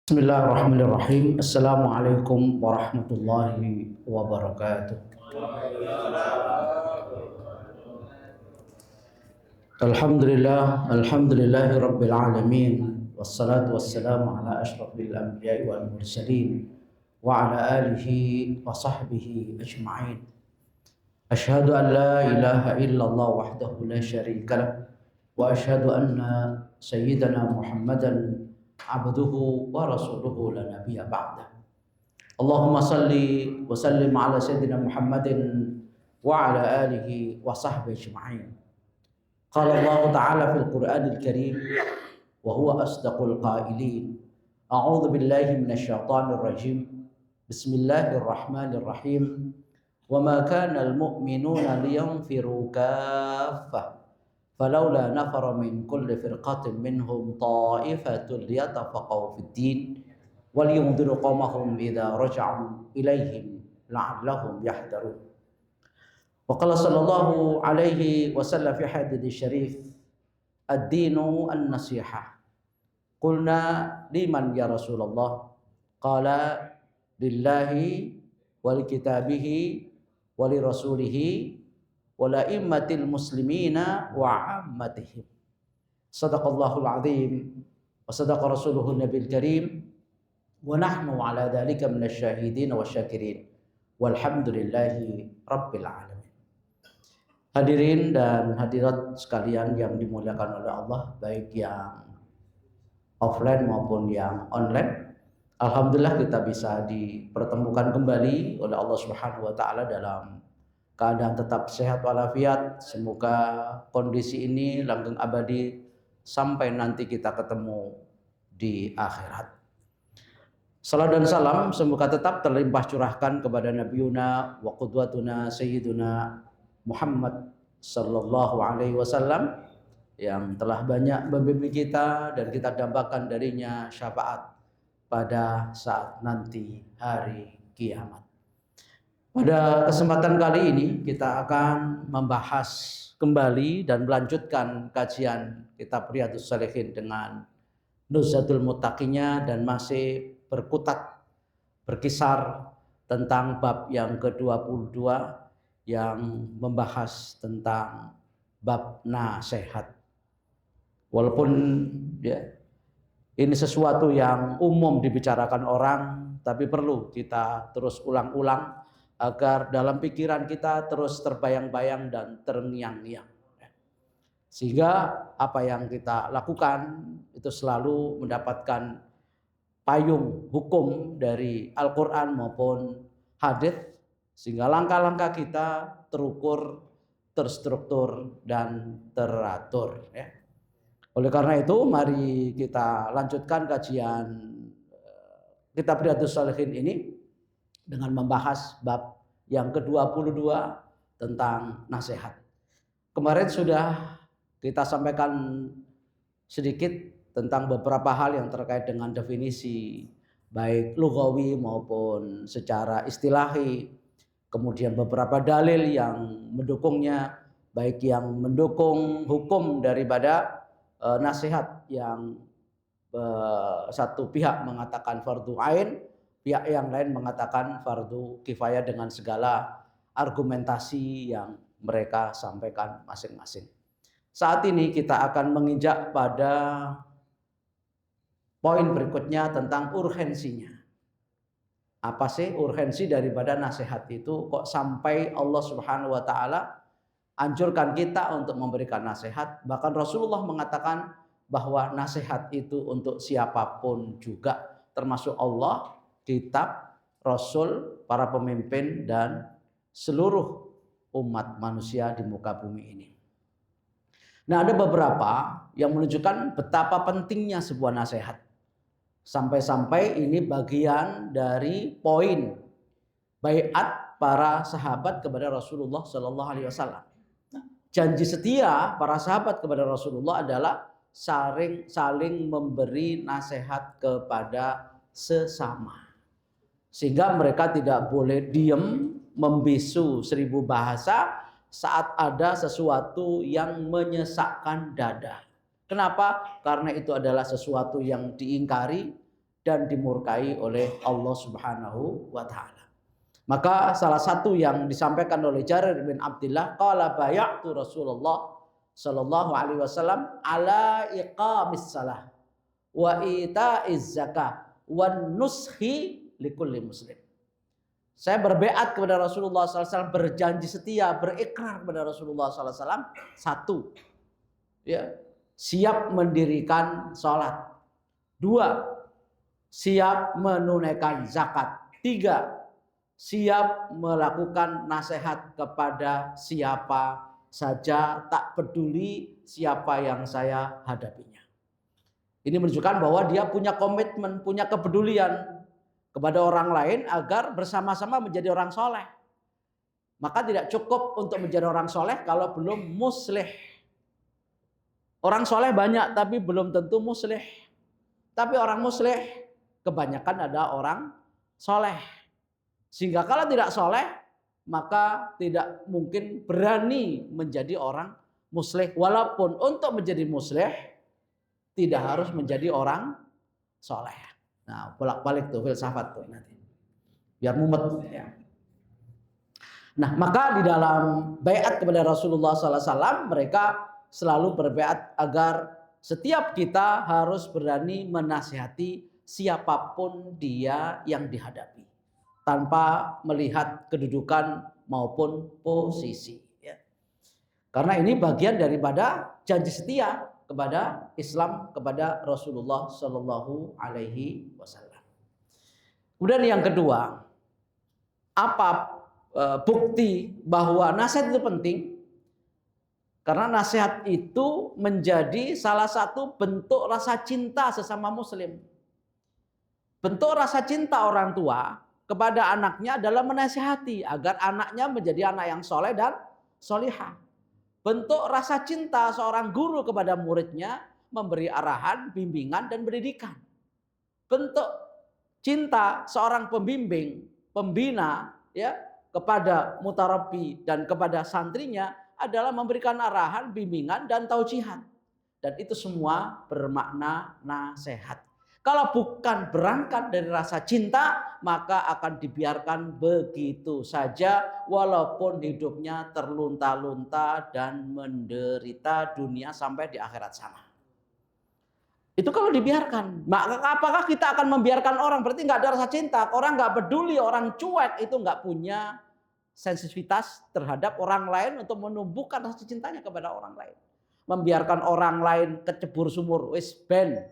Bismillahirrahmanirrahim. Assalamualaikum warahmatullahi wabarakatuh. Alhamdulillahi rabbil alamin. Wassalatu wassalamu ala asyrafil anbiya'i wal mursalin wa ala alihi wa sahbihi ajma'in. Asyhadu an la ilaha illallah wahdahu la syarika lah wa asyhadu anna sayyidana Muhammadan abduhu wa rasuluhu la nabiyya ba'dah. Allahumma salli wa sallim ala sayyidina Muhammadin wa ala alihi wa sahbihi ajma'in. Qala Allah Ta'ala fil Qur'anil Karim wa huwa asdaqul qailin. A'udzu billahi minasy syaithanir rajim. Bismillahirrahmanirrahim. Wa ma kana al-mu'minuna liyanfiru kaffah. فلولا نفر من كل فرقة منهم طائفة ليتفقهوا في الدين ولينذروا قومهم إذا رجعوا إليهم لعلهم يحذرون. وقال صلى الله عليه وسلم في حديث الشريف الدين النصيحة. قلنا لمن يا رسول الله؟ قال لله ولكتابه ولرسوله wala'immatil muslimina wa ammatihim. Sadaqallahul azim wa sadaqa rasuluhun nabil karim wa nahnu ala dhalika minasyahidin wa syakirin walhamdulillahi rabbil alamin. Hadirin dan hadirat sekalian yang dimuliakan oleh Allah, baik yang offline maupun yang online, alhamdulillah kita bisa dipertemukan kembali oleh Allah Subhanahu wa taala dalam keadaan tetap sehat walafiat. Semoga kondisi ini langgeng abadi sampai nanti kita ketemu di akhirat. Salam dan salam semoga tetap terlimpah curahkan kepada Nabiuna wa qudwatuna Sayyiduna Muhammad sallallahu alaihi wasallam yang telah banyak membimbing kita dan kita dambakan darinya syafaat pada saat nanti hari kiamat. Pada kesempatan kali ini kita akan membahas kembali dan melanjutkan kajian kitab Riyadhus Shalihin dengan Nuzhatul Muttaqinya dan masih berkisar tentang bab yang ke-22 yang membahas tentang bab nasihat. Walaupun ini sesuatu yang umum dibicarakan orang, tapi perlu kita terus ulang-ulang agar dalam pikiran kita terus terbayang-bayang dan terngiang-ngiang, sehingga apa yang kita lakukan itu selalu mendapatkan payung hukum dari Al-Quran maupun hadits, sehingga langkah-langkah kita terukur, terstruktur dan teratur, Oleh karena itu mari kita lanjutkan kajian kitab Riyadhus Shalihin ini dengan membahas bab yang ke-22 tentang nasihat. Kemarin sudah kita sampaikan sedikit tentang beberapa hal yang terkait dengan definisi baik lughawi maupun secara istilahi, kemudian beberapa dalil yang mendukungnya, baik yang mendukung hukum daripada nasihat yang satu pihak mengatakan fardu ain, pihak yang lain mengatakan fardu kifayah dengan segala argumentasi yang mereka sampaikan masing-masing. Saat ini kita akan menginjak pada poin berikutnya tentang urgensinya. Apa sih urgensi daripada nasihat itu? Kok sampai Allah Subhanahu wa taala anjurkan kita untuk memberikan nasihat? Bahkan Rasulullah mengatakan bahwa nasihat itu untuk siapapun juga, termasuk Allah, kitab, Rasul, para pemimpin, dan seluruh umat manusia di muka bumi ini. Nah, ada beberapa yang menunjukkan betapa pentingnya sebuah nasihat. Sampai-sampai ini bagian dari poin baiat para sahabat kepada Rasulullah Sallallahu Alaihi Wasallam. Janji setia para sahabat kepada Rasulullah adalah saling memberi nasihat kepada sesama. Sehingga mereka tidak boleh diam membisu 1000 bahasa saat ada sesuatu yang menyesakkan dada. Kenapa? Karena itu adalah sesuatu yang diingkari, dan dimurkai oleh Allah Subhanahu wa taala. Maka salah satu yang disampaikan oleh Jarir bin Abdullah, qala bay'tu Rasulullah sallallahu alaihi wasallam ala iqamis salah wa ita'iz zakah wan nushi likulli muslim. Saya berbeat kepada Rasulullah SAW, berjanji setia, berikrar kepada Rasulullah SAW. Satu, ya, siap mendirikan sholat. Dua, siap menunaikan zakat. Tiga, siap melakukan nasihat kepada siapa saja, tak peduli siapa yang saya hadapinya. Ini menunjukkan bahwa dia punya komitmen, punya kepedulian kepada orang lain agar bersama-sama menjadi orang soleh. Maka tidak cukup untuk menjadi orang soleh kalau belum muslih. Orang soleh banyak tapi belum tentu muslih. Tapi orang muslih kebanyakan ada orang soleh. Sehingga kalau tidak soleh maka tidak mungkin berani menjadi orang muslih. Walaupun untuk menjadi muslih tidak harus menjadi orang soleh. Nah, bolak-balik tuh filsafat tuh nanti. Biar mumet ya. Nah, maka di dalam baiat kepada Rasulullah SAW mereka selalu berbaiat agar setiap kita harus berani menasihati siapapun dia yang dihadapi tanpa melihat kedudukan maupun posisi ya. Karena ini bagian daripada janji setia kepada Islam, kepada Rasulullah Sallallahu Alaihi Wasallam. Kemudian yang kedua, apa bukti bahwa nasihat itu penting? Karena nasihat itu menjadi salah satu bentuk rasa cinta sesama Muslim. Bentuk rasa cinta orang tua kepada anaknya adalah menasihati agar anaknya menjadi anak yang soleh dan solihah. Bentuk rasa cinta seorang guru kepada muridnya memberi arahan, bimbingan, dan pendidikan. Bentuk cinta seorang pembimbing, pembina ya kepada mutarabbi dan kepada santrinya adalah memberikan arahan, bimbingan, dan taujihan. Dan itu semua bermakna nasihat. Kalau bukan berangkat dari rasa cinta, maka akan dibiarkan begitu saja walaupun hidupnya terlunta-lunta dan menderita dunia sampai di akhirat sana. Itu kalau dibiarkan. Maka apakah kita akan membiarkan orang? Berarti nggak ada rasa cinta. Orang nggak peduli, orang cuek itu nggak punya sensitivitas terhadap orang lain untuk menumbuhkan rasa cintanya kepada orang lain. Membiarkan orang lain kecebur sumur, wis ben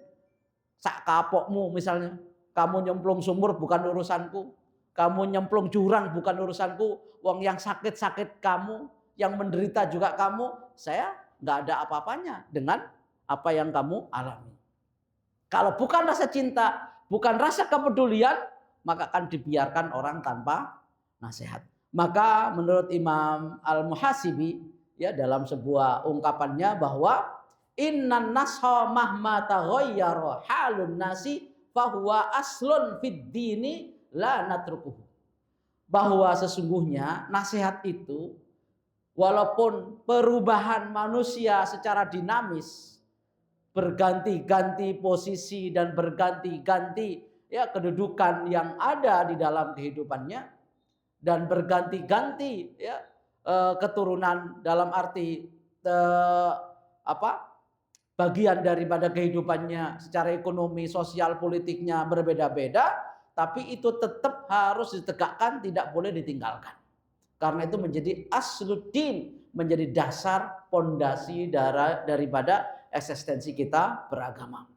sak kapokmu misalnya, kamu nyemplung sumur bukan urusanku, kamu nyemplung jurang bukan urusanku, wong yang sakit-sakit kamu, yang menderita juga kamu, saya nggak ada apa-apanya dengan apa yang kamu alami. Kalau bukan rasa cinta, bukan rasa kepedulian, maka akan dibiarkan orang tanpa nasihat. Maka menurut Imam Al-Muhasibi ya dalam sebuah ungkapannya bahwa innan nasha mahma taghayyara halun nasi fahuwa aslun fid dini la natrukuhu. Bahwa sesungguhnya nasihat itu walaupun perubahan manusia secara dinamis, berganti-ganti posisi dan berganti-ganti ya kedudukan yang ada di dalam kehidupannya dan berganti-ganti ya keturunan dalam arti bagian daripada kehidupannya secara ekonomi, sosial, politiknya berbeda-beda, tapi itu tetap harus ditegakkan, tidak boleh ditinggalkan. Karena itu menjadi asluddin, menjadi dasar pondasi daripada eksistensi kita beragama.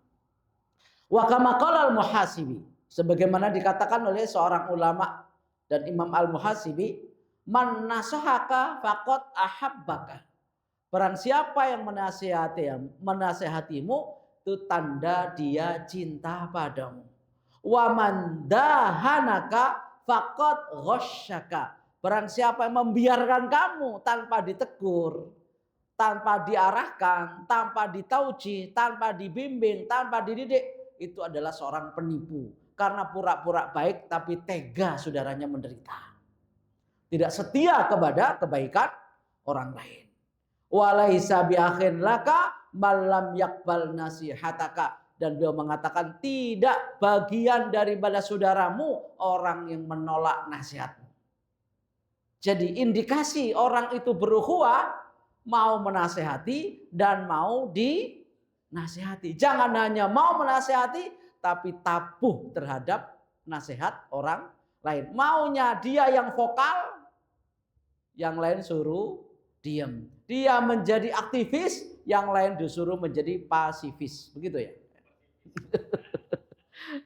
Wa kama qala al-Muhasibi, sebagaimana dikatakan oleh seorang ulama dan Imam Al-Muhasibi, man nasahaka faqad ahabbaka. Barang siapa yang menasehatimu itu tanda dia cinta padamu. Wa man dahanaka faqad ghasyaka. Barang siapa yang membiarkan kamu tanpa ditegur, tanpa diarahkan, tanpa ditauji, tanpa dibimbing, tanpa dididik, itu adalah seorang penipu. Karena pura-pura baik tapi tega saudaranya menderita. Tidak setia kepada kebaikan orang lain. Walaisa bi akhin laka malam yakbal nasihataka. Dan beliau mengatakan tidak bagian daripada saudaramu orang yang menolak nasihatmu. Jadi indikasi orang itu berukhuwah, mau menasehati dan mau dinasehati. Jangan hanya mau menasehati tapi tabuh terhadap nasihat orang lain. Maunya dia yang vokal, yang lain suruh diam. Dia menjadi aktivis, yang lain disuruh menjadi pasifis. Begitu ya.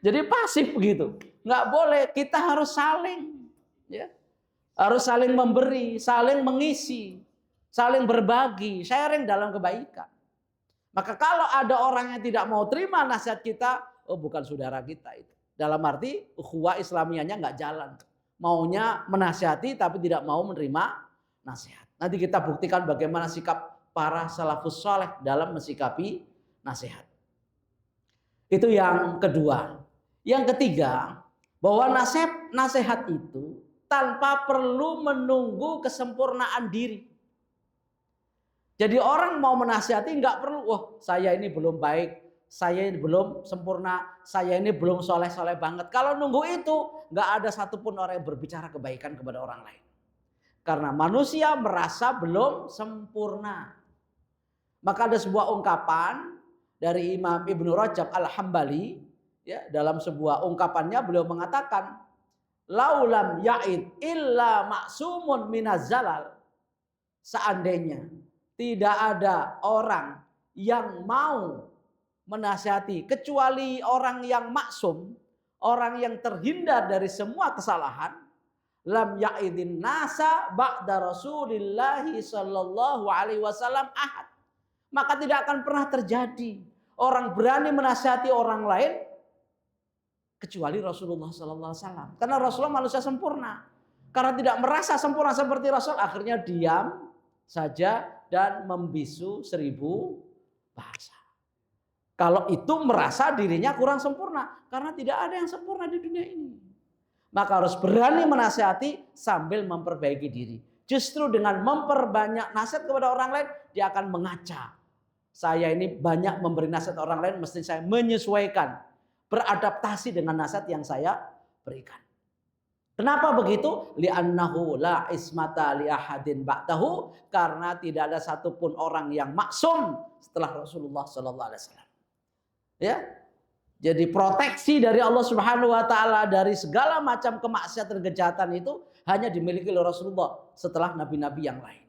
Jadi pasif begitu. Nggak boleh, kita harus saling. Ya. Harus saling memberi, saling mengisi, saling berbagi, sharing dalam kebaikan. Maka kalau ada orang yang tidak mau terima nasihat kita, oh bukan saudara kita itu. Dalam arti ukhuwah Islamiyahnya nggak jalan. Maunya menasihati tapi tidak mau menerima nasihat. Nanti kita buktikan bagaimana sikap para salafus saleh dalam mensikapi nasihat. Itu yang kedua. Yang ketiga, bahwa nasihat itu tanpa perlu menunggu kesempurnaan diri. Jadi orang mau menasihati nggak perlu, wah saya ini belum baik, saya ini belum sempurna, saya ini belum soleh-soleh banget. Kalau nunggu itu, nggak ada satupun orang yang berbicara kebaikan kepada orang lain. Karena manusia merasa belum sempurna. Maka ada sebuah ungkapan dari Imam Ibnu Rajab Al-Hambali, ya, dalam sebuah ungkapannya beliau mengatakan, laulam ya'id illa maksumun minaz zalal. Seandainya tidak ada orang yang mau menasihati kecuali orang yang maksum, orang yang terhindar dari semua kesalahan, lam ya'idin nasa ba'da Rasulillahi sallallahu alaihi wasallam ahad. Maka tidak akan pernah terjadi orang berani menasihati orang lain kecuali Rasulullah Sallallahu Alaihi Wasallam. Karena Rasulullah manusia sempurna. Karena tidak merasa sempurna seperti Rasul, akhirnya diam saja dan membisu 1000 bahasa. Kalau itu merasa dirinya kurang sempurna, karena tidak ada yang sempurna di dunia ini. Maka harus berani menasihati sambil memperbaiki diri. Justru dengan memperbanyak nasihat kepada orang lain, dia akan mengaca. Saya ini banyak memberi nasihat orang lain, mesti saya menyesuaikan, beradaptasi dengan nasihat yang saya berikan. Kenapa begitu? Li'annahu la ismata li ahadin ba'dahu, karena tidak ada satupun orang yang maksum setelah Rasulullah sallallahu alaihi wasallam. Ya. Jadi proteksi dari Allah Subhanahu wa taala dari segala macam kemaksiatan kejahatan itu hanya dimiliki oleh Rasulullah setelah nabi-nabi yang lain.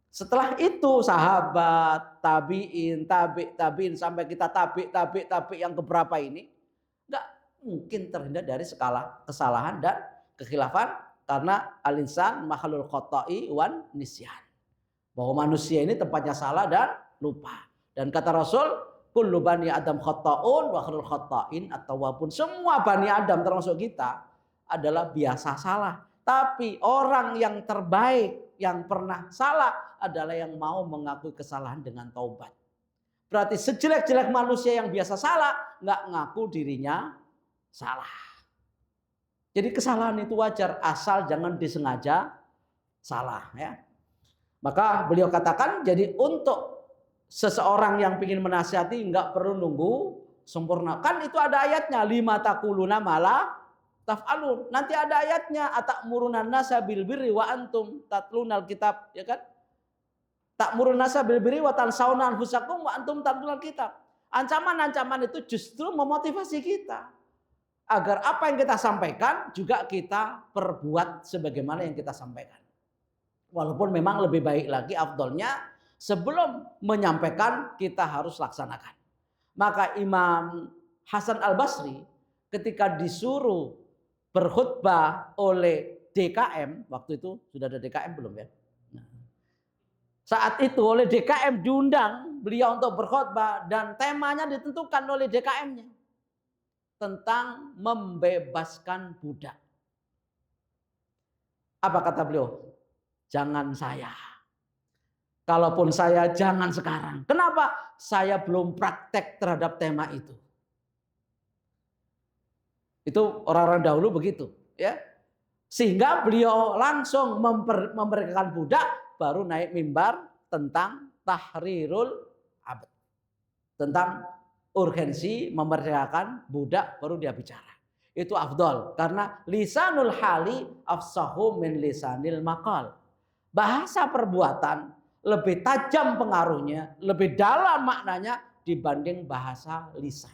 Setelah itu sahabat, tabi'in, tabi'in sampai kita tabi' yang keberapa ini enggak mungkin terhindar dari segala kesalahan dan kekhilafan, karena al-insan makhlul khata'i wan nisyan. Bahwa manusia ini tempatnya salah dan lupa. Dan kata Rasul, kullu bani Adam khata'un wa khairul khata'in at-tawwabun. Semua bani Adam termasuk kita adalah biasa salah. Tapi orang yang terbaik yang pernah salah adalah yang mau mengakui kesalahan dengan taubat. Berarti sejelek-jelek manusia yang biasa salah nggak ngaku dirinya salah. Jadi kesalahan itu wajar asal jangan disengaja salah, ya. Maka beliau katakan, jadi untuk seseorang yang ingin menasihati nggak perlu nunggu sempurna. Kan itu ada ayatnya, lima taquluna mala taf'alun. Nanti ada ayatnya, atamuruna nasa bil birri wa antum tatlunal kitab, ya kan? Ta'muruna nasa bil birri wa tansawna anfusakum wa antum tatlunal kitab. Ancaman-ancaman itu justru memotivasi kita agar apa yang kita sampaikan juga kita perbuat sebagaimana yang kita sampaikan. Walaupun memang lebih baik lagi, afdolnya sebelum menyampaikan kita harus laksanakan. Maka Imam Hasan Al-Basri ketika disuruh berkhutbah oleh DKM, waktu itu sudah ada DKM belum ya? Nah, saat itu oleh DKM diundang beliau untuk berkhutbah dan temanya ditentukan oleh DKM-nya tentang membebaskan budak. Apa kata beliau? Jangan saya. Kalaupun saya, jangan sekarang. Kenapa? Saya belum praktek terhadap tema itu. Itu orang-orang dahulu begitu, ya. Sehingga beliau langsung memerdekakan budak, baru naik mimbar tentang tahrirul abd, tentang urgensi memerdekakan budak baru dia bicara. Itu afdol karena lisanul hali afsahu min lisanil maqal. Bahasa perbuatan lebih tajam pengaruhnya, lebih dalam maknanya dibanding bahasa lisan.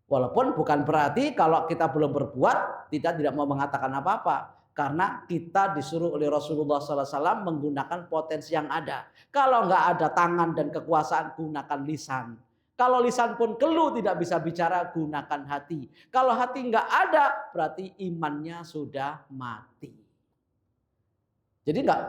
Walaupun bukan berarti kalau kita belum berbuat kita tidak mau mengatakan apa-apa. Karena kita disuruh oleh Rasulullah SAW menggunakan potensi yang ada. Kalau nggak ada tangan dan kekuasaan, gunakan lisan. Kalau lisan pun keluh tidak bisa bicara, gunakan hati. Kalau hati nggak ada, berarti imannya sudah mati. Jadi nggak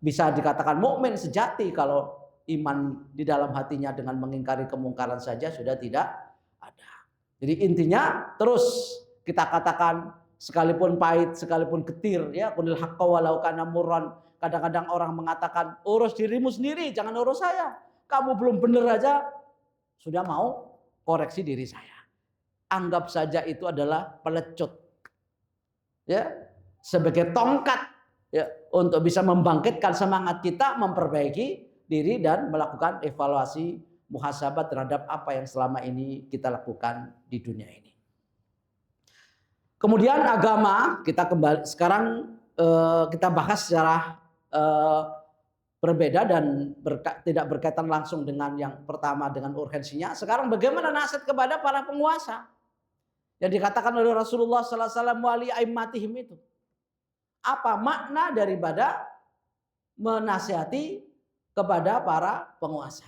bisa dikatakan mukmin sejati kalau iman di dalam hatinya dengan mengingkari kemungkaran saja sudah tidak ada. Jadi intinya terus kita katakan sekalipun pahit, sekalipun getir, ya qulil haqqa walau kana murran. Kadang-kadang orang mengatakan urus dirimu sendiri, jangan urus saya. Kamu belum benar aja sudah mau koreksi diri saya. Anggap saja itu adalah pelecut. Ya, sebagai tongkat ya untuk bisa membangkitkan semangat kita memperbaiki diri dan melakukan evaluasi muhasabah terhadap apa yang selama ini kita lakukan di dunia ini. Kemudian agama kita kembali sekarang kita bahas secara berbeda dan tidak berkaitan langsung dengan yang pertama dengan urgensinya. Sekarang bagaimana nasihat kepada para penguasa yang dikatakan oleh Rasulullah SAW wali aimmatihim itu? Apa makna daripada menasihati kepada para penguasa?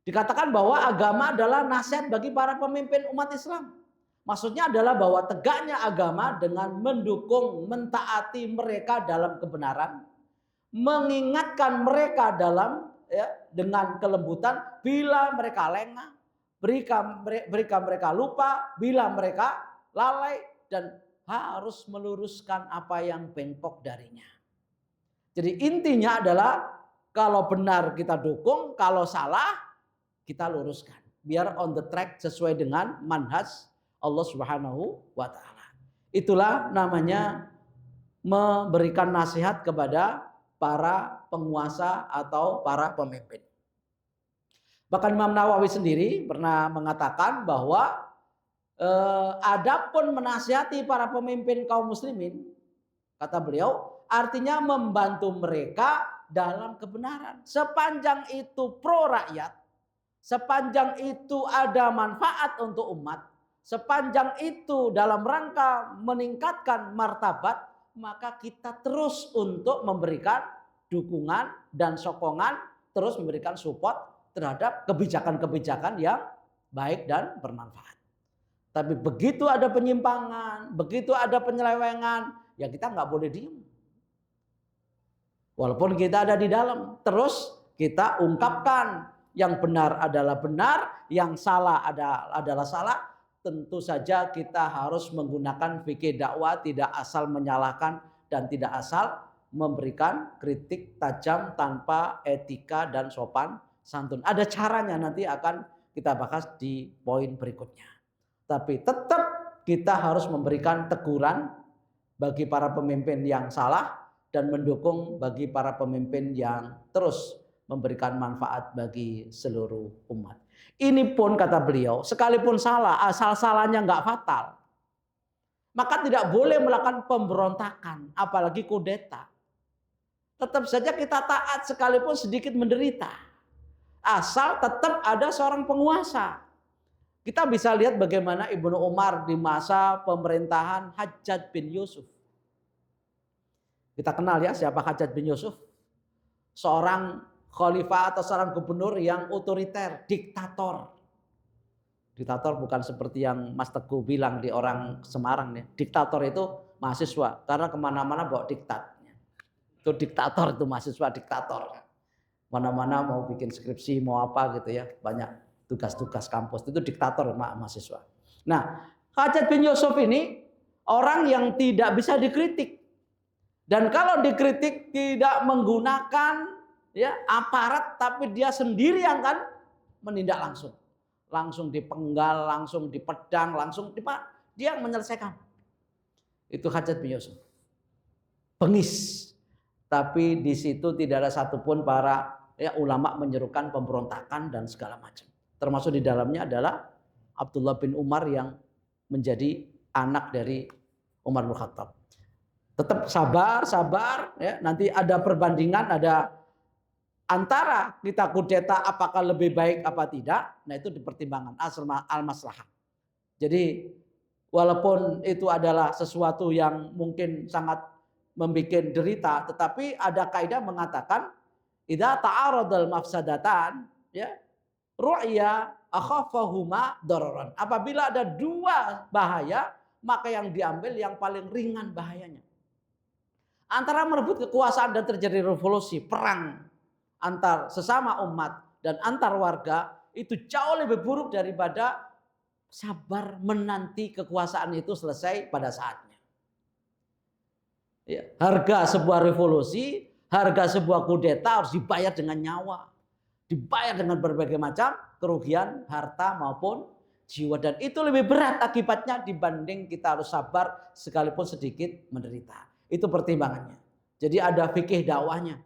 Dikatakan bahwa agama adalah nasihat bagi para pemimpin umat Islam. Maksudnya adalah bahwa tegaknya agama dengan mendukung, mentaati mereka dalam kebenaran, mengingatkan mereka dalam dengan kelembutan bila mereka lengah, berikan mereka lupa, bila mereka lalai, dan harus meluruskan apa yang bengkok darinya. Jadi intinya adalah kalau benar kita dukung, kalau salah kita luruskan. Biar on the track sesuai dengan manhaj Allah Subhanahu wa taala. Itulah namanya memberikan nasihat kepada para penguasa atau para pemimpin. Bahkan Imam Nawawi sendiri pernah mengatakan bahwa adapun menasihati para pemimpin kaum muslimin, kata beliau, artinya membantu mereka dalam kebenaran. Sepanjang itu pro rakyat, sepanjang itu ada manfaat untuk umat, sepanjang itu dalam rangka meningkatkan martabat, maka kita terus untuk memberikan dukungan dan sokongan, terus memberikan support terhadap kebijakan-kebijakan yang baik dan bermanfaat. Tapi begitu ada penyimpangan, begitu ada penyelewengan, ya kita nggak boleh diem. Walaupun kita ada di dalam, terus kita ungkapkan yang benar adalah benar, yang salah adalah salah. Tentu saja kita harus menggunakan fikih dakwah, tidak asal menyalahkan dan tidak asal memberikan kritik tajam tanpa etika dan sopan santun. Ada caranya, nanti akan kita bahas di poin berikutnya. Tapi tetap kita harus memberikan teguran bagi para pemimpin yang salah dan mendukung bagi para pemimpin yang terus memberikan manfaat bagi seluruh umat. Ini pun kata beliau, sekalipun salah, asal salahnya nggak fatal, maka tidak boleh melakukan pemberontakan, apalagi kudeta. Tetap saja kita taat sekalipun sedikit menderita, asal tetap ada seorang penguasa. Kita bisa lihat bagaimana Ibnu Umar di masa pemerintahan Hajjaj bin Yusuf. Kita kenal ya siapa Hajjaj bin Yusuf? Seorang khalifah atau seorang gubernur yang otoriter, diktator. Diktator bukan seperti yang Mas Teguh bilang di orang Semarang nih. Diktator itu mahasiswa, karena kemana-mana bawa diktat. Itu diktator, itu mahasiswa diktator. Mana-mana mau bikin skripsi, mau apa gitu ya, banyak tugas-tugas kampus, itu diktator mahasiswa. Nah, Hajjaj bin Yusuf ini orang yang tidak bisa dikritik. Dan kalau dikritik tidak menggunakan aparat, tapi dia sendiri yang kan menindak langsung dipenggal, langsung dipedang, dia yang menyelesaikan. Itu Hajjaj bin Yusuf. Bengis, tapi di situ tidak ada satupun para ulama menyerukan pemberontakan dan segala macam. Termasuk di dalamnya adalah Abdullah bin Umar yang menjadi anak dari Umar bin Khattab. Tetap sabar ya. Nanti ada perbandingan, ada antara kita kudeta apakah lebih baik apa tidak. Nah, itu dipertimbangkan al-maslahah. Jadi walaupun itu adalah sesuatu yang mungkin sangat membuat derita, tetapi ada kaidah mengatakan idza ta'aradal mafsadatan ya ru'ya akhafahuma dararan. Apabila ada dua bahaya, maka yang diambil yang paling ringan bahayanya. Antara merebut kekuasaan dan terjadi revolusi, perang antar sesama umat dan antar warga itu jauh lebih buruk daripada sabar menanti kekuasaan itu selesai pada saatnya. Ya, harga sebuah revolusi, harga sebuah kudeta harus dibayar dengan nyawa, dibayar dengan berbagai macam kerugian harta maupun jiwa, dan itu lebih berat akibatnya dibanding kita harus sabar sekalipun sedikit menderita. Itu pertimbangannya. Jadi ada fikih dakwahnya,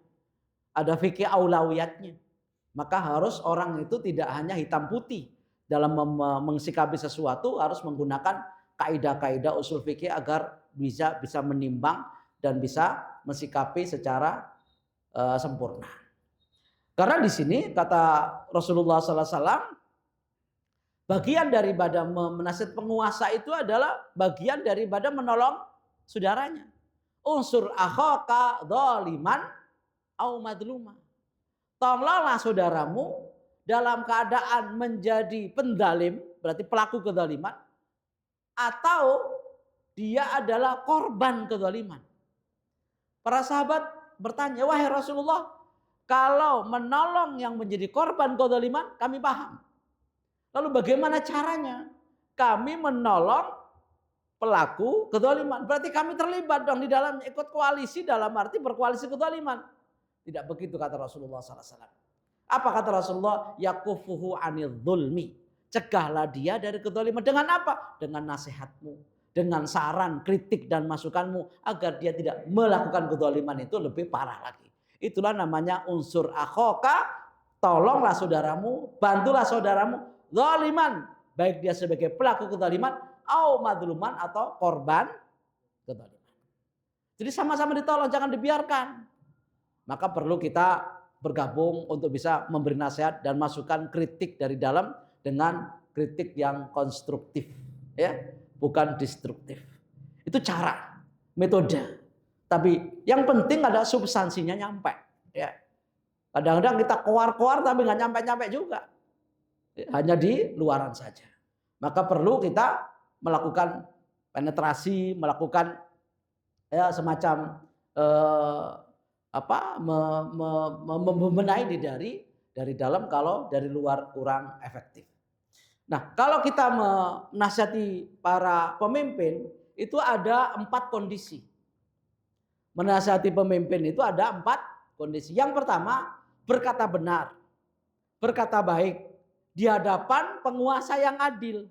ada fikih aulawiyatnya. Maka harus orang itu tidak hanya hitam putih dalam mengsikapi sesuatu, harus menggunakan kaidah-kaidah usul fikih agar bisa menimbang dan bisa mensikapi secara sempurna. Karena di sini kata Rasulullah SAW, bagian daripada menasihat penguasa itu adalah bagian daripada menolong saudaranya. Unsur akhaka dzaliman au madluma. Tolonglah saudaramu dalam keadaan menjadi pendalim, berarti pelaku kezaliman, atau dia adalah korban kezaliman. Para sahabat bertanya, wahai Rasulullah, kalau menolong yang menjadi korban kezaliman kami paham. Lalu bagaimana caranya? Kami menolong pelaku kezaliman. Berarti kami terlibat dong di dalamnya, ikut koalisi dalam arti berkoalisi kezaliman. Tidak begitu kata Rasulullah SAW. Apa kata Rasulullah? Yakufuhu anil zulmi. Cegahlah dia dari kezaliman. Dengan apa? Dengan nasihatmu, dengan saran, kritik dan masukanmu agar dia tidak melakukan kezaliman itu lebih parah lagi. Itulah namanya unsur akhoka. Tolonglah saudaramu, bantulah saudaramu zaliman, baik dia sebagai pelaku kezaliman au madluman atau korban kezaliman. Jadi sama-sama ditolong, jangan dibiarkan. Maka perlu kita bergabung untuk bisa memberi nasihat dan masukan kritik dari dalam dengan kritik yang konstruktif, ya, bukan destruktif. Itu cara, metode. Tapi yang penting ada substansinya nyampe, ya. Kadang-kadang kita keluar-keluar tapi nggak nyampe-nyampe juga, hanya di luaran saja. Maka perlu kita melakukan penetrasi, melakukan ya semacam membenahi dari dalam, kalau dari luar kurang efektif. Nah, kalau kita menasihati para pemimpin itu ada 4 kondisi. Menasihati pemimpin itu ada 4 kondisi. Yang pertama, berkata benar, berkata baik di hadapan penguasa yang adil.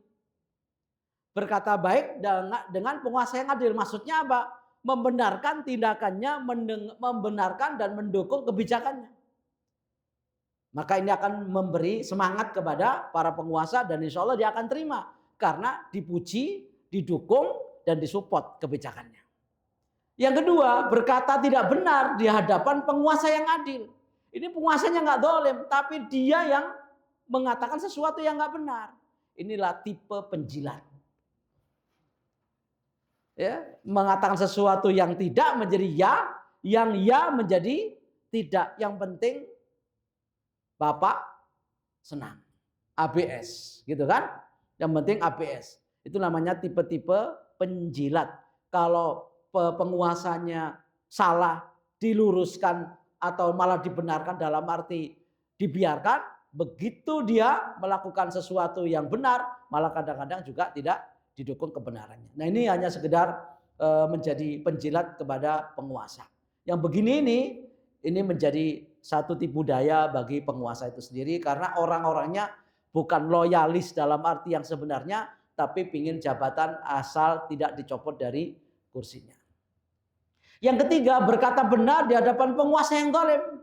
Berkata baik dengan penguasa yang adil, maksudnya apa? Membenarkan tindakannya, membenarkan dan mendukung kebijakannya. Maka ini akan memberi semangat kepada para penguasa dan insya Allah dia akan terima. Karena dipuji, didukung, dan disupport kebijakannya. Yang kedua, berkata tidak benar di hadapan penguasa yang adil. Ini penguasanya nggak dolim, tapi dia yang mengatakan sesuatu yang nggak benar. Inilah tipe penjilat. Ya, mengatakan sesuatu yang tidak menjadi ya, yang ya menjadi tidak. Yang penting Bapak senang. ABS, gitu kan? Yang penting ABS. Itu namanya tipe-tipe penjilat. Kalau penguasanya salah, diluruskan atau malah dibenarkan, dalam arti dibiarkan, begitu dia melakukan sesuatu yang benar, malah kadang-kadang juga tidak didukung kebenarannya. Nah, ini hanya sekedar menjadi penjilat kepada penguasa. Yang begini ini menjadi satu tipu daya bagi penguasa itu sendiri, karena orang-orangnya bukan loyalis dalam arti yang sebenarnya, tapi pingin jabatan asal tidak dicopot dari kursinya. Yang ketiga, berkata benar di hadapan penguasa yang zalim.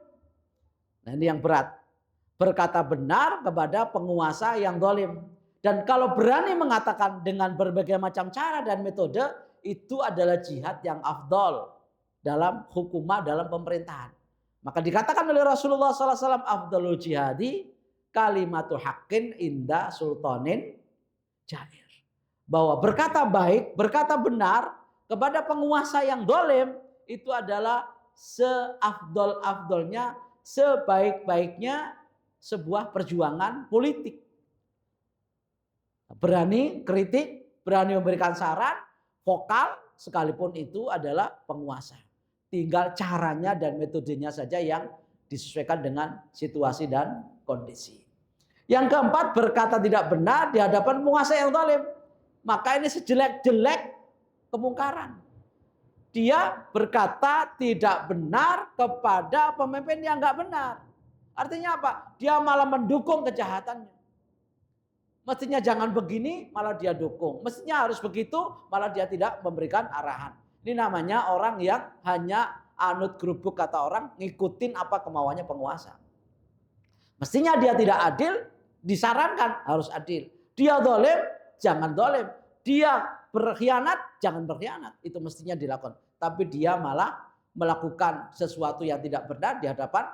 Nah, ini yang berat. berkata benar kepada penguasa yang zalim. Dan kalau berani mengatakan dengan berbagai macam cara dan metode, itu adalah jihad yang afdol dalam hukumah, dalam pemerintahan. Maka dikatakan oleh Rasulullah SAW, afdalul jihadi kalimatu haqqin inda sultanin jair. Bahwa berkata baik, berkata benar kepada penguasa yang zalim itu adalah seafdol-afdolnya, sebaik-baiknya sebuah perjuangan politik. Berani kritik, berani memberikan saran, vokal, sekalipun itu adalah penguasa. Tinggal caranya dan metodenya saja yang disesuaikan dengan situasi dan kondisi. Yang keempat, berkata tidak benar di hadapan penguasa yang zalim. Maka ini sejelek-jelek kemungkaran. Dia berkata tidak benar kepada pemimpin yang nggak benar. Artinya apa? Dia malah mendukung kejahatannya. Mestinya jangan begini, malah dia dukung. Mestinya harus begitu, malah dia tidak memberikan arahan. Ini namanya orang yang hanya anut gerubuk kata orang, ngikutin apa kemauannya penguasa. Mestinya dia tidak adil, disarankan harus adil. Dia zalim, jangan zalim. Dia berkhianat, jangan berkhianat. Itu mestinya dilakukan. Tapi dia malah melakukan sesuatu yang tidak benar di hadapan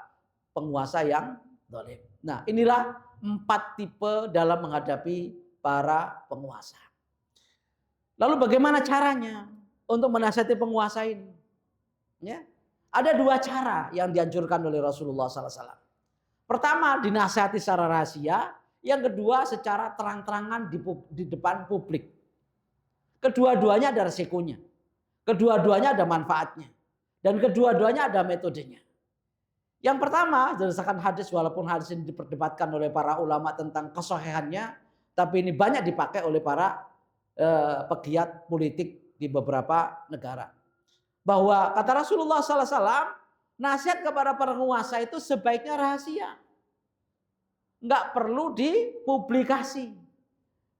penguasa yang zalim. Nah, inilah 4 tipe dalam menghadapi para penguasa. Lalu bagaimana caranya untuk menasihati penguasa ini? Ya, ada 2 cara yang dianjurkan oleh Rasulullah SAW. Pertama, dinasihati secara rahasia. Yang kedua, secara terang-terangan di depan publik. Kedua-duanya ada resikonya. Kedua-duanya ada manfaatnya. Dan kedua-duanya ada metodenya. Yang pertama, berdasarkan hadis, walaupun hadis ini diperdebatkan oleh para ulama tentang kesohihannya, tapi ini banyak dipakai oleh para pegiat politik di beberapa negara. Bahwa kata Rasulullah SAW, nasihat kepada penguasa itu sebaiknya rahasia. Enggak perlu dipublikasi.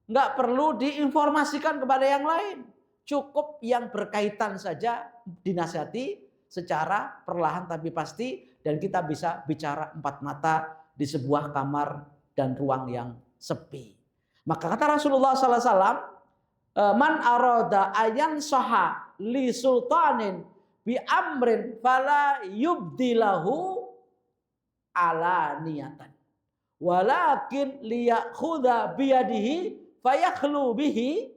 Enggak perlu diinformasikan kepada yang lain. Cukup yang berkaitan saja dinasihati secara perlahan tapi pasti, dan kita bisa bicara 4 mata di sebuah kamar dan ruang yang sepi. Maka kata Rasulullah SAW, man arada ayan soha li sultanin bi amrin fala yubdilahu ala niyatan walakin liyakhudha biyadihi fayakhlu bihi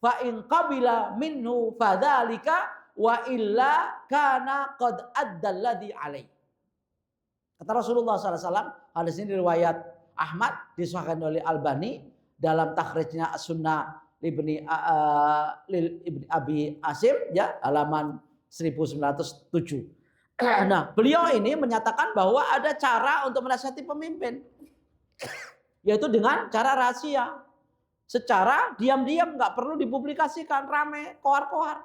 fa in qabila minhu fadzalika wa illa kana qad addalladhi alaihi. Kata Rasulullah SAW, hadis ini riwayat Ahmad, disahihkan oleh Albani dalam takhrijnya As-Sunnah Ibni Abi Asim, ya, halaman 1907. Nah, beliau ini menyatakan bahwa ada cara untuk menasihati pemimpin, yaitu dengan cara rahasia, secara diam-diam, nggak perlu dipublikasikan, rame, koar-koar.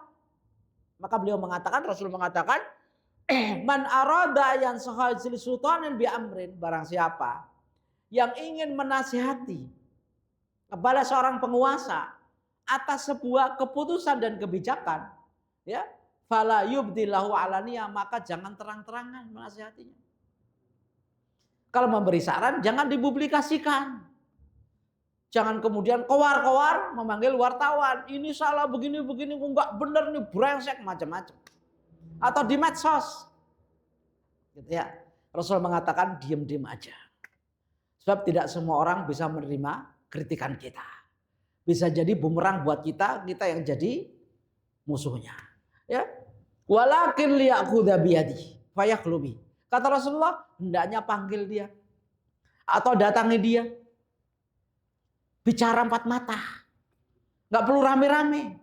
Maka beliau mengatakan, Rasul mengatakan, man arada yang sahajil sultanin bi amrin, barang siapa yang ingin menasihati kepada seorang penguasa atas sebuah keputusan dan kebijakan, ya, fala yubdilahu alaniyah, maka jangan terang-terangan menasihatinya. Kalau memberi saran jangan dipublikasikan. Jangan kemudian kowar-kowar memanggil wartawan, ini salah begini-begini, enggak benar nih, brengsek, macam-macam. Atau di medsos. Gitu ya. Rasul mengatakan diam-diam aja. Sebab tidak semua orang bisa menerima kritikan kita. Bisa jadi bumerang buat kita yang jadi musuhnya. Ya. Walakin liyakhudha biyadi fayakhlubi. Kata Rasulullah, hendaknya panggil dia atau datangi dia. Bicara 4 mata. Enggak perlu rame-rame.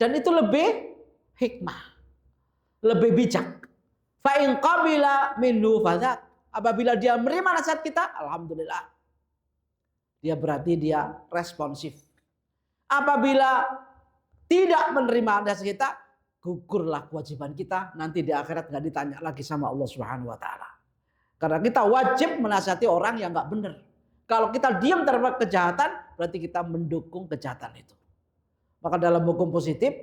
Dan itu lebih hikmah. Lebih bijak. Fa in qabila minhu fadzak. Apabila dia menerima nasihat kita, alhamdulillah. Dia berarti dia responsif. Apabila tidak menerima nasihat kita, gugurlah kewajiban kita. Nanti di akhirat nggak ditanya lagi sama Allah Subhanahu Wa Taala. Karena kita wajib menasihati orang yang nggak benar. Kalau kita diam terhadap kejahatan, berarti kita mendukung kejahatan itu. Maka dalam hukum positif,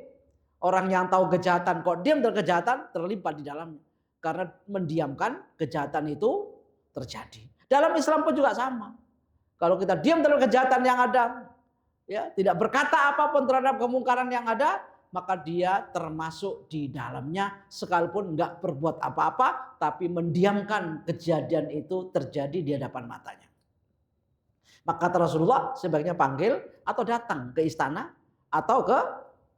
orang yang tahu kejahatan kok diam terhadap kejahatan, terlibat di dalamnya. Karena mendiamkan kejahatan itu terjadi. Dalam Islam pun juga sama. Kalau kita diam terhadap kejahatan yang ada, ya, tidak berkata apapun terhadap kemungkaran yang ada, maka dia termasuk di dalamnya sekalipun nggak berbuat apa-apa, tapi mendiamkan kejadian itu terjadi di hadapan matanya. Maka kata Rasulullah sebaiknya panggil atau datang ke istana atau ke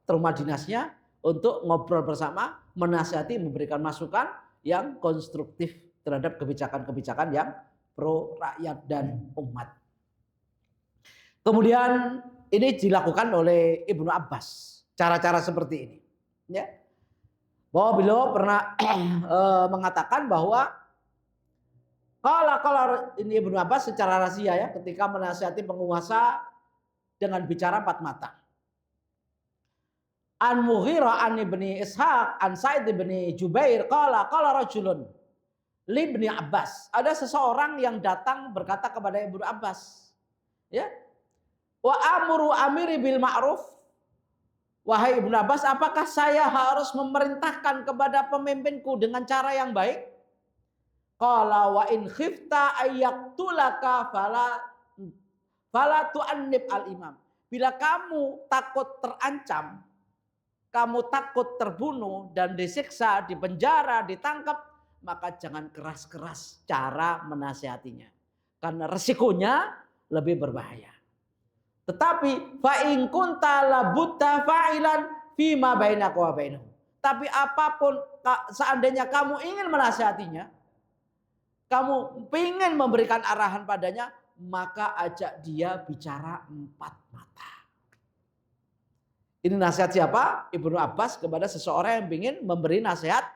rumah dinasnya untuk ngobrol bersama, menasihati, memberikan masukan yang konstruktif terhadap kebijakan-kebijakan yang pro rakyat dan umat. Kemudian ini dilakukan oleh Ibnu Abbas, cara-cara seperti ini. Ya. Bahwa beliau pernah mengatakan bahwa kalau ini Ibnu Abbas secara rahasia ya, ketika menasihati penguasa dengan bicara empat mata. An Mughirah an Ibni Ishaq an Sa'id ibni Jubair qala rajulun li Ibni Abbas. Ada seseorang yang datang berkata kepada Ibnu Abbas, ya. Wa amuru amiri bil ma'ruf. Wahai Ibnu Abbas, apakah saya harus memerintahkan kepada pemimpinku dengan cara yang baik? Qala wa in khifta ayyaktulaka fala tu'annib al imam. Bila kamu takut terancam, kamu takut terbunuh dan disiksa, dipenjara, ditangkap, maka jangan keras-keras cara menasihatinya. Karena resikonya lebih berbahaya. Tetapi fa in kunta labutta fa'ilan fima bainaka wa bainahu. Tapi apapun seandainya kamu ingin menasihatinya, kamu ingin memberikan arahan padanya, maka ajak dia bicara empat mata. Ini nasihat siapa? Ibnu Abbas kepada seseorang yang ingin memberi nasihat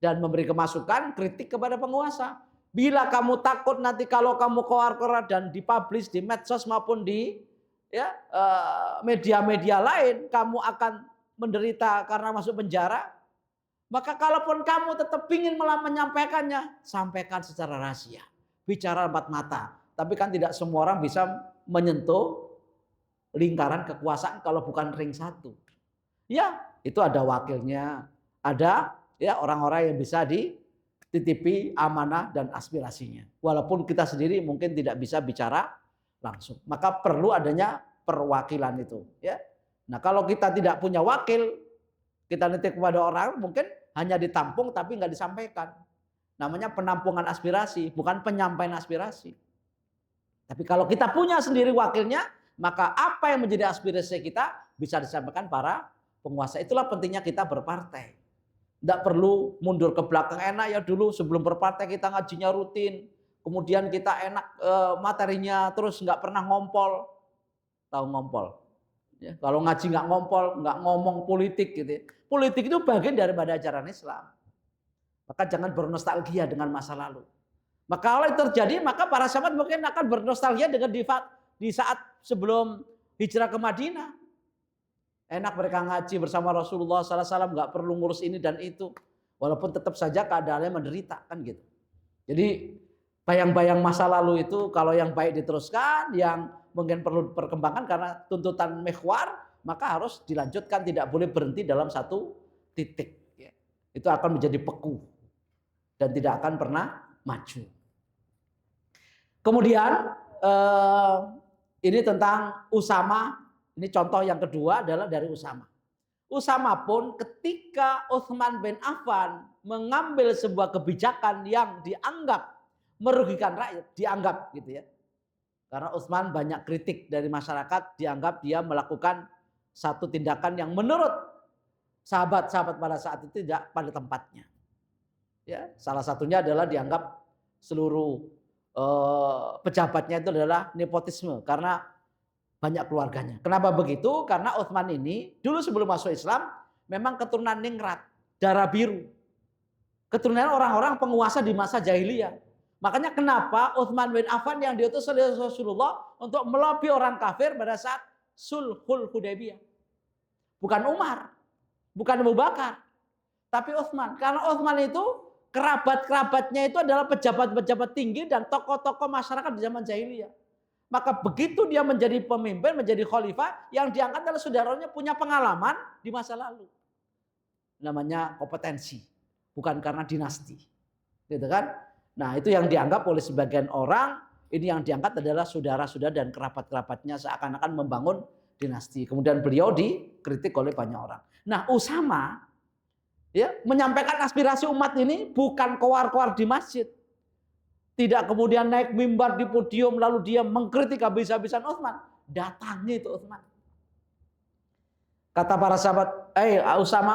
dan memberi kemasukan, kritik kepada penguasa. Bila kamu takut nanti kalau kamu keluar-keluar dan dipublish di medsos maupun di media-media lain, kamu akan menderita karena masuk penjara, maka kalaupun kamu tetap ingin menyampaikannya, sampaikan secara rahasia, bicara empat mata. Tapi kan tidak semua orang bisa menyentuh lingkaran kekuasaan kalau bukan ring satu. Ya, itu ada wakilnya, ada ya orang-orang yang bisa dititipi amanah dan aspirasinya. Walaupun kita sendiri mungkin tidak bisa bicara langsung, maka perlu adanya perwakilan itu. Ya, nah kalau kita tidak punya wakil, kita nitip kepada orang, mungkin hanya ditampung tapi nggak disampaikan. Namanya penampungan aspirasi, bukan penyampaian aspirasi. Tapi kalau kita punya sendiri wakilnya, maka apa yang menjadi aspirasi kita bisa disampaikan para penguasa. Itulah pentingnya kita berpartai. Tidak perlu mundur ke belakang. Enak ya dulu sebelum berpartai kita ngajinya rutin. Kemudian kita enak materinya, terus nggak pernah ngompol. Tahu ngompol? Ya, kalau ngaji nggak ngompol, nggak ngomong politik gitu. Politik itu bagian daripada ajaran Islam. Maka jangan bernostalgia dengan masa lalu. Maka kalau itu terjadi, maka para sahabat mungkin akan bernostalgia dengan di saat sebelum hijrah ke Madinah. Enak mereka ngaji bersama Rasulullah SAW, nggak perlu ngurus ini dan itu. Walaupun tetap saja keadaannya menderita kan gitu. Jadi bayang-bayang masa lalu itu kalau yang baik diteruskan, yang mungkin perlu perkembangan karena tuntutan mihwar, maka harus dilanjutkan, tidak boleh berhenti dalam satu titik. Itu akan menjadi beku dan tidak akan pernah maju. Kemudian ini tentang Usama. Ini contoh yang kedua adalah dari Usama. Usama pun ketika Utsman bin Affan mengambil sebuah kebijakan yang dianggap merugikan rakyat, dianggap gitu ya. Karena Utsman banyak kritik dari masyarakat, dianggap dia melakukan satu tindakan yang menurut sahabat-sahabat pada saat itu tidak pada tempatnya. Ya, salah satunya adalah dianggap seluruh pejabatnya itu adalah nepotisme karena banyak keluarganya. Kenapa begitu? Karena Utsman ini dulu sebelum masuk Islam memang keturunan ningrat, darah biru. Keturunan orang-orang penguasa di masa jahiliyah. Makanya kenapa Utsman bin Affan yang diutus oleh Rasulullah untuk melobi orang kafir pada saat Sulhul Hudaybiyah. Bukan Umar, bukan Abu Bakar, tapi Utsman. Karena Utsman itu kerabat-kerabatnya itu adalah pejabat-pejabat tinggi dan tokoh-tokoh masyarakat di zaman jahiliyah. Maka begitu dia menjadi pemimpin, menjadi khalifah, yang diangkat adalah saudaranya punya pengalaman di masa lalu. Namanya kompetensi, bukan karena dinasti. Gitu kan? Nah, itu yang dianggap oleh sebagian orang, ini yang diangkat adalah saudara-saudara dan kerabat-kerabatnya seakan-akan membangun dinasti. Kemudian beliau dikritik oleh banyak orang. Nah, Usama ya menyampaikan aspirasi umat ini bukan koar-koar di masjid. Tidak kemudian naik mimbar di podium lalu dia mengkritik habis-habisan Utsman. Datangi itu Utsman. Kata para sahabat,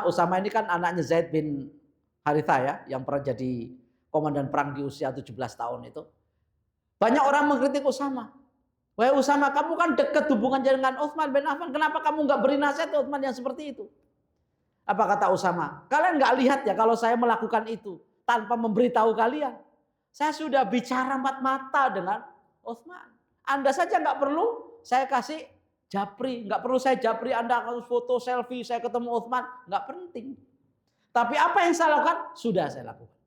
Usama ini kan anaknya Zaid bin Haritha ya, yang pernah jadi komandan perang di usia 17 tahun itu. Banyak orang mengkritik Usama. Wahai Usama, kamu kan dekat hubungan dengan Utsman bin Affan. Kenapa kamu nggak beri nasihat Utsman yang seperti itu? Apa kata Usama? Kalian nggak lihat ya kalau saya melakukan itu tanpa memberitahu kalian. Saya sudah bicara empat mata dengan Utsman. Anda saja nggak perlu saya kasih japri, nggak perlu saya japri Anda harus foto selfie saya ketemu Utsman, nggak penting. Tapi apa yang saya lakukan sudah saya lakukan.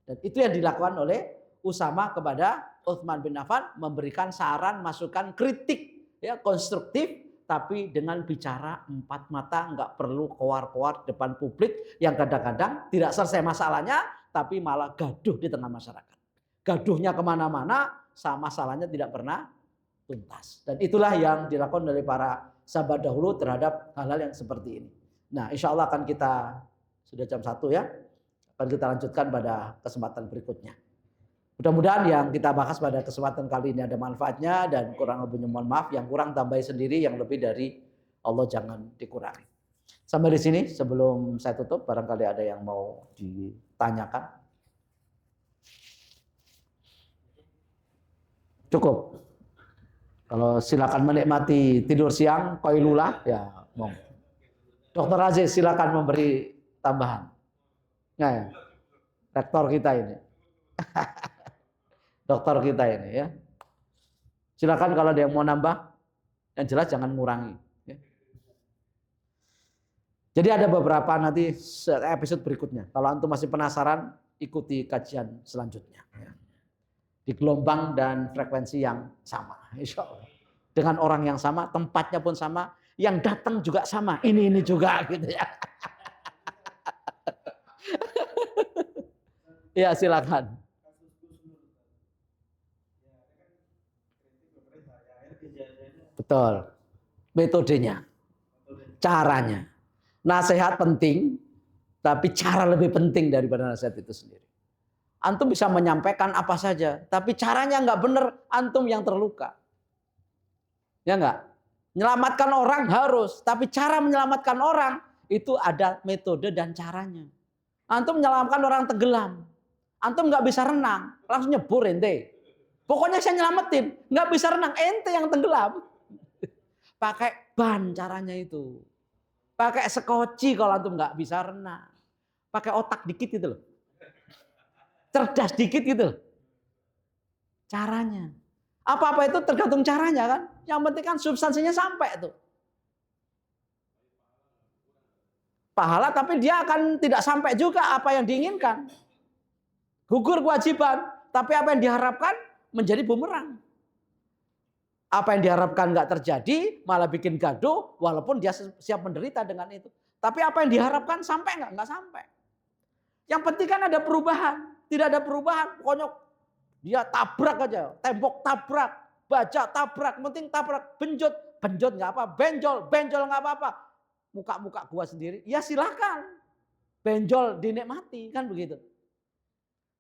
Dan itu yang dilakukan oleh Usama kepada Utsman bin Affan, memberikan saran, masukan, kritik ya konstruktif, tapi dengan bicara empat mata, nggak perlu koar-koar depan publik yang kadang-kadang tidak selesai masalahnya, tapi malah gaduh di tengah masyarakat. Gaduhnya kemana-mana, masalahnya tidak pernah tuntas. Dan itulah yang dilakukan oleh para sahabat dahulu terhadap hal-hal yang seperti ini. Nah, insya Allah akan kita, sudah jam 1 ya, akan kita lanjutkan pada kesempatan berikutnya. Mudah-mudahan yang kita bahas pada kesempatan kali ini ada manfaatnya, dan kurang lebihnya mohon maaf, yang kurang tambahi sendiri, yang lebih dari Allah jangan dikurangi. Sampai di sini sebelum saya tutup, barangkali ada yang mau ditanyakan. Cukup. Kalau silakan menikmati tidur siang, qailullah ya, monggo. Dokter Aziz silakan memberi tambahan. Nah, ya. Rektor kita ini. Dokter kita ini ya. Silakan kalau ada yang mau nambah, yang jelas jangan ngurangi. Ya. Jadi ada beberapa nanti episode berikutnya. Kalau antum masih penasaran, ikuti kajian selanjutnya. Ya. Di gelombang dan frekuensi yang sama, insya Allah. Dengan orang yang sama, tempatnya pun sama, yang datang juga sama. Ini juga gitu ya. Ya silakan. Betul. Metodenya, caranya. Nasihat penting, tapi cara lebih penting daripada nasihat itu sendiri. Antum bisa menyampaikan apa saja, tapi caranya nggak benar, antum yang terluka. Ya nggak? Menyelamatkan orang harus, tapi cara menyelamatkan orang itu ada metode dan caranya. Antum menyelamatkan orang tenggelam, antum nggak bisa renang, langsung nyebur ente. Pokoknya saya nyelamatin, nggak bisa renang, ente yang tenggelam. Pakai ban caranya itu. Pakai sekoci kalau antum nggak bisa renang. Pakai otak dikit gitu loh. Cerdas dikit gitu loh. Caranya. Apa-apa itu tergantung caranya kan. Yang penting kan substansinya sampai tuh. Pahala tapi dia akan tidak sampai juga apa yang diinginkan. Gugur kewajiban. Tapi apa yang diharapkan menjadi bumerang. Apa yang diharapkan nggak terjadi, malah bikin gaduh, walaupun dia siap menderita dengan itu. Tapi apa yang diharapkan sampai nggak? Nggak sampai. Yang penting kan ada perubahan. Tidak ada perubahan, pokoknya dia tabrak aja. Tembok tabrak, baja tabrak, penting tabrak. Benjot nggak apa, benjol nggak apa-apa. Muka-muka gua sendiri, ya silakan. Benjol dinikmati, kan begitu.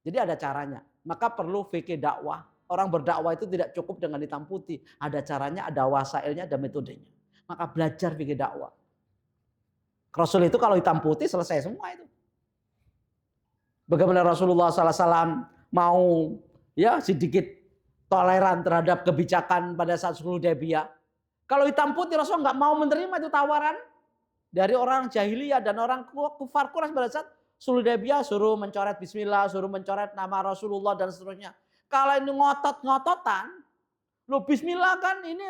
Jadi ada caranya. Maka perlu fikih dakwah. Orang berdakwah itu tidak cukup dengan hitam putih. Ada caranya, ada wasailnya, ada metodenya. Maka belajar fikih dakwah. Rasul itu kalau hitam putih selesai semua itu. Bagaimana Rasulullah SAW mau ya sedikit toleran terhadap kebijakan pada saat sulh Hudaybiyah. Kalau hitam putih Rasul nggak mau menerima itu tawaran dari orang jahiliyah dan orang kufar Quraisy pada saat sulh Hudaybiyah, suruh mencoret bismillah, suruh mencoret nama Rasulullah dan seterusnya. Kalau ini ngotot-ngototan, lo bismillah kan ini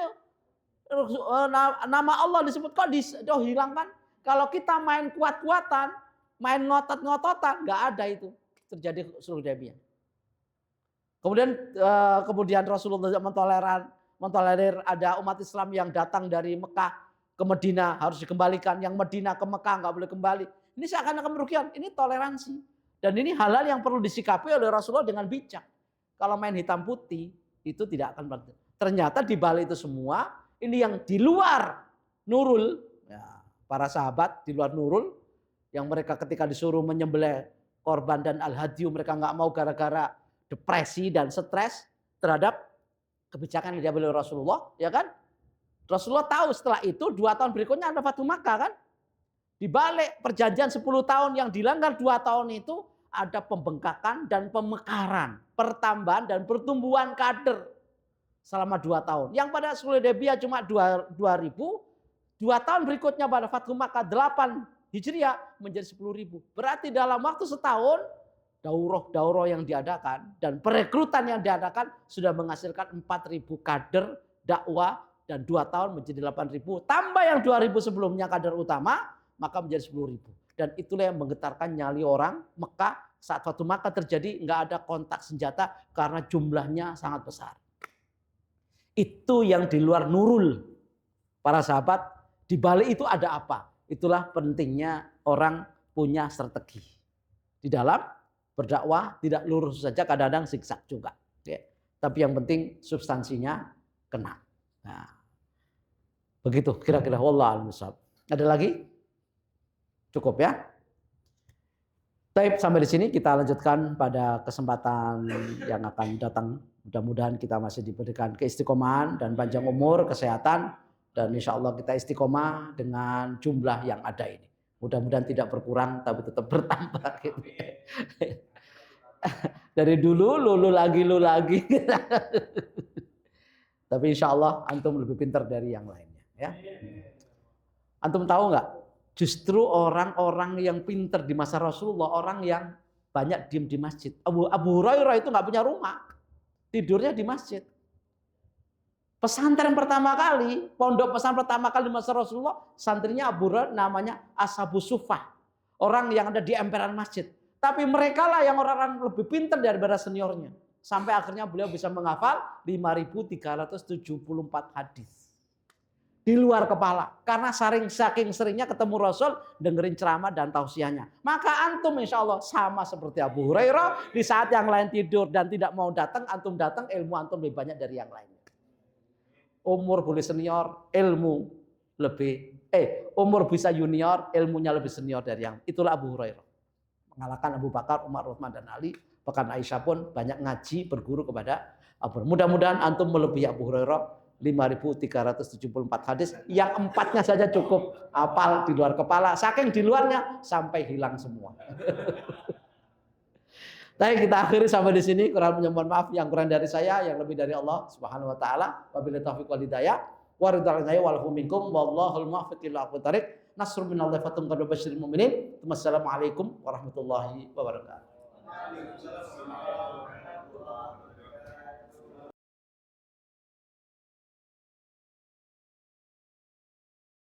nama Allah disebut kok dihilangkan. Kalau kita main kuat-kuatan, main ngotot-ngototan, nggak ada itu terjadi sulh Hudaybiyah. Kemudian Rasulullah mentolerir ada umat Islam yang datang dari Mekah ke Madinah harus dikembalikan, yang Madinah ke Mekah nggak boleh kembali. Ini seakan-akan merugikan. Ini toleransi. Dan ini hal-hal yang perlu disikapi oleh Rasulullah dengan bijak. Kalau main hitam putih itu tidak akan berarti. Ternyata di balik itu semua ini yang di luar nurul, ya, para sahabat di luar nurul yang mereka ketika disuruh menyembelih korban dan al-hadyu mereka nggak mau gara-gara depresi dan stres terhadap kebijakan yang diambil oleh Rasulullah, ya kan? Rasulullah tahu setelah itu 2 tahun berikutnya ada Fathu Makkah kan? Di balik perjanjian 10 tahun yang dilanggar 2 tahun itu ada pembengkakan dan pemekaran, pertambahan dan pertumbuhan kader selama 2 tahun. Yang pada Sulh Hudaybiyah cuma 2000, 2 tahun berikutnya pada Fathu Makkah 8 Hijriah menjadi 10.000. Berarti dalam waktu setahun daurah yang diadakan dan perekrutan yang diadakan sudah menghasilkan 4.000 kader dakwah dan 2 tahun menjadi 8.000. Tambah yang 2.000 sebelumnya kader utama maka menjadi 10.000. Dan itulah yang menggetarkan nyali orang Mekah saat Fathu Makkah terjadi nggak ada kontak senjata karena jumlahnya sangat besar. Itu yang di luar nurul para sahabat. Di balik itu ada apa? Itulah pentingnya orang punya strategi di dalam berdakwah. Tidak lurus saja, kadang-kadang zigzag juga. Ya. Tapi yang penting substansinya kena. Nah, begitu kira-kira. Wallahu a'lam bishawab. Ada lagi? Cukup ya. Baik, sampai di sini kita lanjutkan pada kesempatan yang akan datang. Mudah-mudahan kita masih diberikan keistiqomahan dan panjang umur, kesehatan, dan insya Allah kita istiqomah dengan jumlah yang ada ini. Mudah-mudahan tidak berkurang, tapi tetap bertambah. Gitu. Dari dulu, lu lagi. Tapi insya Allah antum lebih pintar dari yang lainnya. Ya. Antum tahu nggak? Justru orang-orang yang pintar di masa Rasulullah, orang yang banyak diem di masjid. Abu Hurairah itu nggak punya rumah, tidurnya di masjid. Pesantren pertama kali, pondok pesantren pertama kali di masa Rasulullah, santrinya Abu Hurairah namanya Ashabus Suffah, orang yang ada di emperan masjid. Tapi mereka lah yang orang-orang lebih pintar daripada seniornya. Sampai akhirnya beliau bisa menghafal 5.374 hadis. Di luar kepala. Karena saking seringnya ketemu Rasul, dengerin ceramah dan tausiahnya. Maka antum insya Allah sama seperti Abu Hurairah. Di saat yang lain tidur dan tidak mau datang, antum datang, ilmu antum lebih banyak dari yang lainnya. Umur boleh senior, ilmu lebih, umur bisa junior, ilmunya lebih senior dari yang. Itulah Abu Hurairah. Mengalahkan Abu Bakar, Umar, Utsman, dan Ali. Bahkan Aisyah pun banyak ngaji, berguru kepada Abu Hurairah. Mudah-mudahan antum melebihi Abu Hurairah. 5.374 hadis, yang 4-nya saja cukup hafal di luar kepala, saking di luarnya sampai hilang semua. Tapi kita akhiri sampai di sini. Kurang mohon maaf, yang kurang dari saya, yang lebih dari Allah Subhanahu wa taala. Wabillahi taufiq wal hidayah. Wa ridwan wal minkum wallahul muwaffiq ila aqwamit thoriq. Nasrun minallahi fatum qad basyiril mu'minin. Wassalamualaikum warahmatullahi wabarakatuh.